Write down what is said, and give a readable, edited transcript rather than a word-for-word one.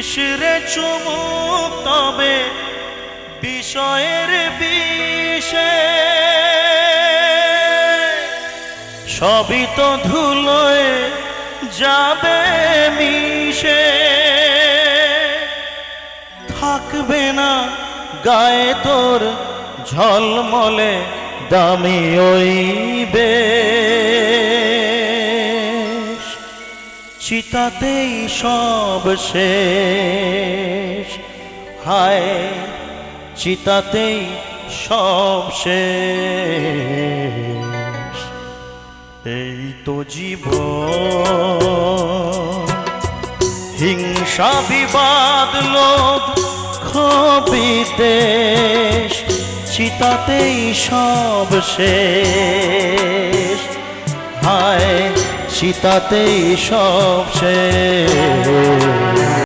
শিশিরে চুমুক তবে বিষয়ের বিষে সবই তো ধুলোয় যাবে মিশে, থাকবে না গায়ে তোর ঝলমলে দামি ওই বেশ, চিতাতেই সব শেষ, হায় চিতাতেই সব শেষ। এই তো জীবন, হিংসা বিবাদ লোভ ক্ষোভিদেশ, চিতাতেই সব শেষ, হায় চিতাতেই সব শেষ।